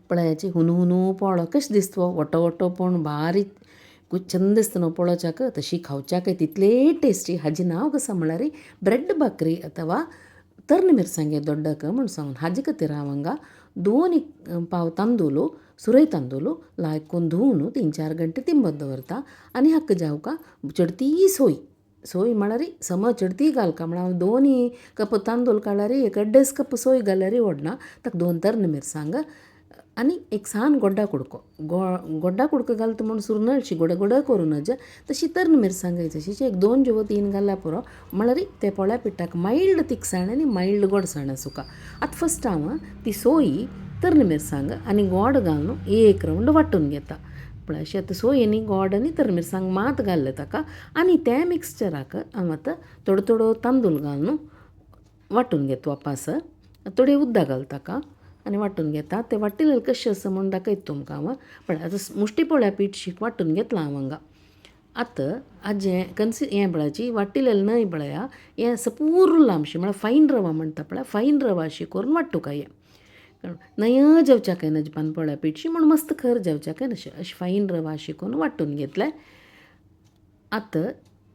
पळयाची हुनू हुनू पोळो कशें दिसतो वटो वटो पण भारी चंद दिसता न्हू पळोवच्याक तशी खावच्याकय तितले टेस्टी हाजें नांव कसं म्हळ्यार ब्रेड भाकरी अथवा तर्ण मिरसांगे दोड्डक म्हूण सांगून हाजे खातीर हांव हांगा 2 पाव तांदूळ सुरय तांदूळ लायक करून धुवन 3-4 गंटे तिंबत दवरता आनी हक्क जावका चडती सोय म्हळ्यार समज चडती घालका म्हळ्यार 2 कप तांदूळ काडल्यार 1.5 कप सोय घाल्यार व्हडना ताका 2 तर्ण मिरसांग आनी एक सान गोड्डा कुडको घालता म्हूण सुरनळशी गोड करून नज तशी तर्ण मिरसांग जशी एक 2 जेवो 3 घाल्या पुरो म्हळ्यार ते पोळ्या पिठाक मायल्ड तिखसाण आनी मायल्ड गोडसाण सुका आतां फस्ट हांव ती सोय तर्ण मिरसांग आनी गोड घालून एक रावंड वांटून घेता पळय अशें आतां सोय आनी गोड आनी तर्ण मिरसांग मात घाल्ले ताका आनी त्या मिक्सचराक हांव आतां थोडो तांदूळ घालून वांटून घेता वापास थोडी उद्दां घालता ताका आनी वांटून घेता ते वाटिल्ले कशें आसा म्हूण दाखयता तुमकां हांव पळय आतां मुश्टी पोळ्या पीठ शीक वांटून घेतलां हांव हांगा आतां हाजें हें पळयाची वाटिल्लें न्हय पळया हें सपूर लांबशी म्हळ्यार फायन रवा म्हणटा पळय फायन रवा अशी करून वांटूक हें न्हय जेवच्याक नज पानपोळ्या पिठशी म्हूण मस्त खर जेवच्याक अशी फायन रवा अशी करून वांटून घेतलें आतां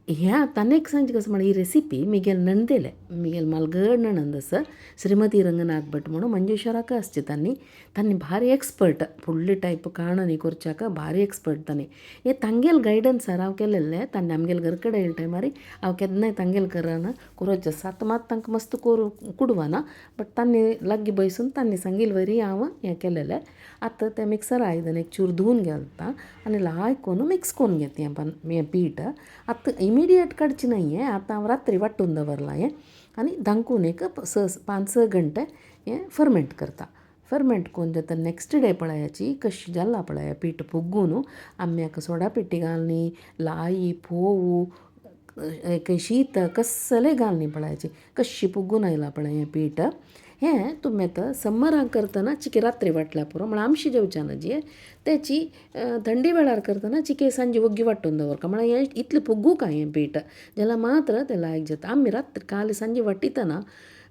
हें आतां नेक्स्ट सांजे कसं म्हळ्यार ही रेसिपी मिगेल नणदेले मिगेल मालगड नणंद आसा श्रीमती रंगनाथ भट म्हणून मंजेश्वराक आसचे तांणी भारी एक्सपर्ट फुडले टायप काणनी करच्याक भारी एक्सपर्ट तांणी हे तांगेल गायडन्सार हांव केलेलें तांणी आमगेल घर कडेन येयल्या टायमार हांव केन्नाय तांगेल करना करचे सात मात तांकां मस्त कुडवाना बट तांणी लागीं बसून तांणी सांगिल्ले वरी हांव हें केलेलें आतां तें मिक्सर आयदन एक चूर धुवन घालता आनी लायक करून मिक्स करून घेता हें पीठ आतां इमिडियेट काडचें न्हय हें आतां हांव रात्री वांटून दवरलां हें आनी धांकून एक 5-6 घंटे हें फर्मेंट करता फर्मेंट करून जाता नेक्स्ट डे पळयाची कशी जाल्ला पळया पीठ फुगून आम्याक सोडा पिठी घालनी लाई फोव एक शीत कसलें घालनी पळयाची कशी फुगून आयला पळय हें पीठ हें तुमी आतां समराक करतना चिके रात्री वाटल्या पुरो म्हळ्यार आमशी जेवच्या नजी तेची थंडी वेळार करतना चिके सांजे वग्गी वांटून दवरका म्हळ्यार हें इतलें फुगू काय हें पीठ जाल्यार मात्र तें लायक जाता आमी रात्री काल सांजे वाटितना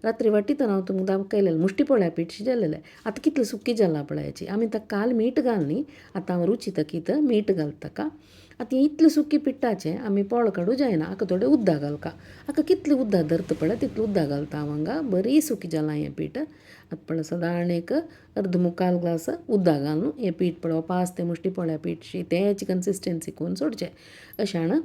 रात्री वाटितना हांव तुमकां दाखयलेलें मुश्टी पोळ्या पीठ शिजलेलें आतां कितलें सुकी जालां पळयाची आमी ताका काल मीठ घालनी आतां हांव रुची तकीत मीठ घालता ताका आतां इतलें सुकी पिठाचें आमी पोळ काडूं जायना हाका थोडें उद्दां घालता हाका कितलें उद्दां धरता पळय तितलें उद्दां घालता हांव हांगा बरी सुकी जालां हें पीठ आतां पळय सादारण एक अर्द मुकाल ग्लास उद्दां घालून हें पीठ पळय पास तें मुश्टी पोळ्या पीठशी तेची कन्सिस्टन्सी करून सोडचें अशान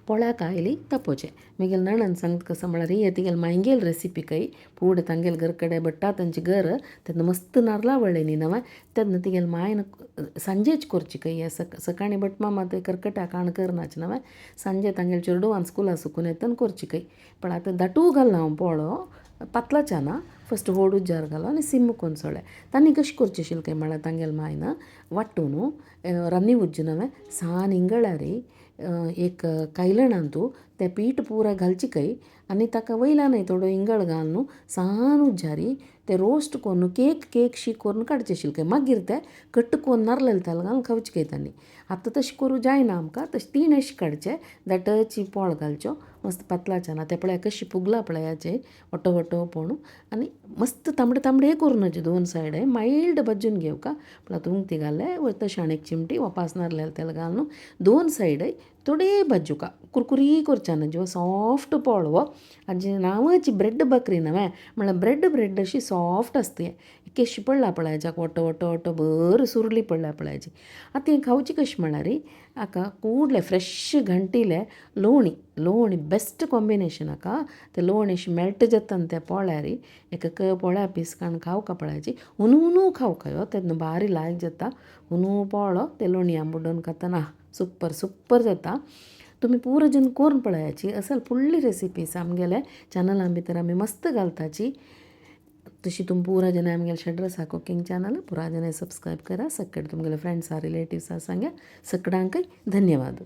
पोळ्याक आयली तापोवचें म्हगेल नणंद सांगता कसं म्हळ्यार ही तिगेल मायंगेल रेसिपी कय फूड तांगेल घर कडेन भट्टा तांचें घर तेन्ना मस्त नारळां वळ्ळें न्ही नवें तेन्ना तिगेल मायन सांजेच करची कय हें सकाळीं भट मामा थंय कर्कट्याक काण करनाचें नवें सांजे तांगेल चेडूवान स्कुला सुकून येतना करची कय पण आतां दाटू घालना हांव पोळो पातलाच्या ना फस्ट व्हड जार घालो आनी सिम करून सोडलें तांणी कशें करचें आशिल्लें काय म्हळ्यार तांगेल मायन वांटून रान्नी उज्ज नवें सान इंगळ्यार एक कायलणान तूं तें पीठ पुरा घालची कय आनी ताका वयल्यानय थोडो इंगळ घालून सान उज्जारी ते रोस्ट करून केक शी करून काडचें आशिल्लें काय मागीर तें कट्ट करून नारळाचें तेल घालून खावचें कय तांणी आतां तशें करूं जायना आमकां तशें 3 अशें काडचें दाटची पोळ घालच्यो मस्त पातलाच्या ना ते पळय कशी फुगला पळयाचें वटो पण आनी मस्त तांबडे करूं 2 सायड मायल्ड भाजून घेवका पण तुमकां घालें तशें आनी एक चिमटी वापास नारळाचें तेल घालून 2 सायड थोडे भाजूका कुरकुरी करच्या न्हय सॉफ्ट पोळ वो हाजें नांवाची ब्रेड भाकरी नवें म्हळ्यार ब्रेड अशी सॉफ्ट आसता कशी पडला पळयाच्याक वटो बरी सुरली पडल्या पळयाची आतां हें खावची कशी म्हळ्यार हाका कुडलें फ्रेश घंटिलें लोवणी बेस्ट कॉम्बिनेशन हाका तें लोवणी अशी मेल्ट जाता त्या पोळ्यार एक पोळ्या पीस काण खावका पळयाची हुनू खावका तेन्ना भारी लायक जाता हुनू पोळो ते लोणया बुडोवन खातना सुपर जाता तुमी पुरो जन करून पळयाची असल फुडली रेसिपी आमगेले चॅनलां भितर आमी मस्त घालताची तशी तुम पुरा जन आमगेले शेड्रसा कुकिंग चॅनल पुरा जन सब्सक्रायब करा सकट तुमगेले फ्रेंड्सा रिलेटिव्सा सांगा सकडांकय धन्यवाद.